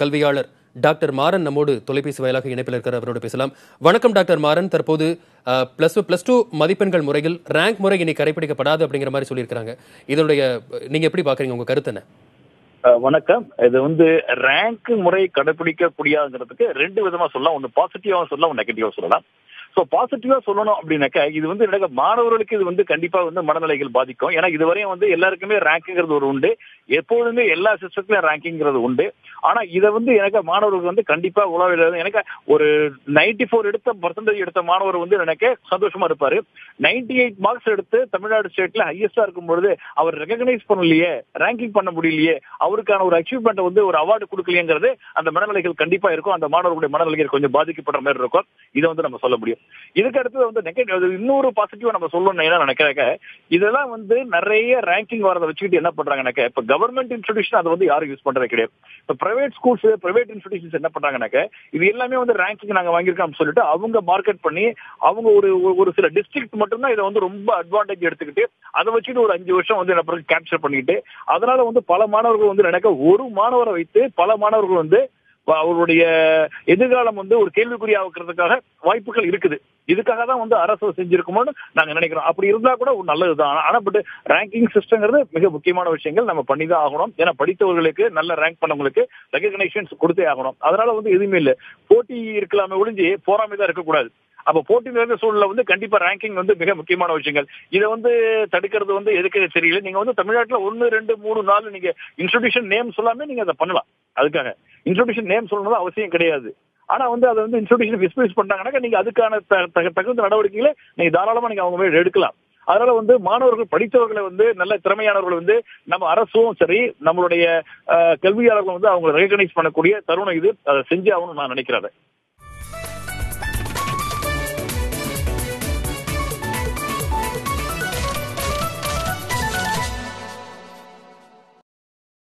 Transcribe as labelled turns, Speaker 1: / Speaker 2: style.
Speaker 1: கல்வியாளர் டாக்டர் மாறன் நம்மோடு தொலைபேசி வாயிலாக இணைப்பில் இருக்கிற அவரோடு பேசலாம். வணக்கம் டாக்டர் மாறன். தற்போது பிளஸ் டூ மதிப்பெண்கள் முறையில் ரேங்க் முறை இனி கடைபிடிக்கப்படாது அப்படிங்கிற மாதிரி சொல்லியிருக்காங்க. இதனுடைய நீங்க எப்படி பாக்குறீங்க, உங்க கருத்து என்ன?
Speaker 2: வணக்கம். இது ரேங்க் முறை கடைபிடிக்க முடியாதுங்கிறதுக்கு ரெண்டு விதமா சொல்லலாம். ஒன்னு பாசிட்டிவா சொல்லலாம், ஒன்னு நெகட்டிவா சொல்லலாம். சோ பாசிட்டிவா சொல்லணும் அப்படின்னாக்கா இது மாணவர்களுக்கு இது கண்டிப்பா மனநிலைகள் பாதிக்கும். ஏன்னா இதுவரையும் எல்லாருக்குமே ரேங்க்ங்கிறது ஒரு உண்டு, எப்பொழுதுமே எல்லா சிஸ்டத்துலயும் ரேங்கிங்கிறது உண்டு. ஆனா இதை எனக்கு மாணவர்களுக்கு கண்டிப்பா உலக எனக்கு ஒரு 94 எடுத்த மாணவர் எனக்கு சந்தோஷமா இருப்பாரு. 98 மார்க்ஸ் எடுத்து தமிழ்நாடு ஸ்டேட்ல ஹையஸ்டா இருக்கும் பொழுது அவர் ரெகக்னைஸ் பண்ணலையே, ரேங்கிங் பண்ண முடியலையே, அவருக்கான ஒரு அச்சீவ்மெண்ட் ஒரு அவார்டு கொடுக்கலையேங்கிறது அந்த மனநிலைகள் கண்டிப்பா இருக்கும். அந்த மாணவர்களுடைய மனநிலைகள் கொஞ்சம் பாதிக்கப்படுற மாதிரி இருக்கும். இதை நம்ம சொல்ல முடியும். இதுக்கு அடுத்தது நெகட்டிவ், இன்னொரு பாசிட்டிவா நம்ம சொல்லணும் என்ன நினைக்கிறாங்க, இதெல்லாம் நிறைய ரேங்கிங் வரதை வச்சுக்கிட்டு என்ன பண்றாங்கன்னாக்க, இப்ப கவர்மெண்ட் இன்ஸ்டிடியூஷன் அதை யாரும் யூஸ் பண்றது கிடையாது. இப்ப பிரைவேட் ஸ்கூல்ஸ், பிரைவேட் இன்ஸ்டிடியூஷன்ஸ் என்ன பண்றாங்கன்னாக்க, இது எல்லாமே ரேங்கிங் நாங்க வாங்கியிருக்கோம் சொல்லிட்டு அவங்க மார்க்கெட் பண்ணி அவங்க ஒரு சில டிஸ்ட்ரிக்ட் மட்டும்தான் இதை ரொம்ப அட்வான்டேஜ் எடுத்துக்கிட்டு அதை வச்சுட்டு ஒரு 5 வருஷம் என்ன கேப்சர் பண்ணிட்டு, அதனால பல மாணவர்கள் நினைக்க ஒரு மாணவரை வைத்து பல மாணவர்கள் அவருடைய எதிர்காலம் ஒரு கேள்விக்குறியாக்குறதுக்காக வாய்ப்புகள் இருக்குது. இதுக்காக தான் அரசு செஞ்சிருக்குமோன்னு நாங்க நினைக்கிறோம். அப்படி இருந்தா கூட ஒரு நல்லதுதான். ஆனா பட் ரேங்கிங் சிஸ்டம்ங்கிறது மிக முக்கியமான விஷயங்கள் நம்ம பண்ணிதான் ஆகணும். ஏன்னா படித்தவர்களுக்கு நல்ல ரேங்க் பண்ணவங்களுக்கு ரெகக்னைசேஷன்ஸ் கொடுத்தே ஆகணும். அதனால எதுவுமே இல்லை, போட்டி இருக்கலாமே ஒழிஞ்சு போராமைதான் இருக்கக்கூடாது. அப்ப போட்டி நிறைந்த சூழல்ல கண்டிப்பா ரேங்கிங் மிக முக்கியமான விஷயங்கள். இதை தடுக்கிறது எதுக்கு தெரியல. நீங்க தமிழ்நாட்டுல 1, 2, 3, 4 நீங்க இன்ஸ்டிடியூஷன் நேம் சொல்லாமே நீங்க அதை பண்ணலாம். அதுக்காக இன்ஸ்டிடியூஷன் நேம் சொல்லணும் அவசியம் கிடையாது. ஆனா அதை இன்ஸ்டிடியூஷன் மிஸ்யூஸ் பண்ணாங்கன்னா நீங்க அதுக்கான தகுந்த நடவடிக்கைகளை நீங்க தாராளமா நீங்க அவங்க மேல எடுக்கலாம். அதனால மாணவர்கள் படித்தவர்களை நல்ல திறமையானவர்கள் நம்ம அரசும் சரி, நம்மளுடைய கல்வியாளர்கள் அவங்க ரெகக்னைஸ் பண்ணக்கூடிய தருணம் இது. அதை செஞ்சு ஆகணும்னு நான் நினைக்கிறேன்.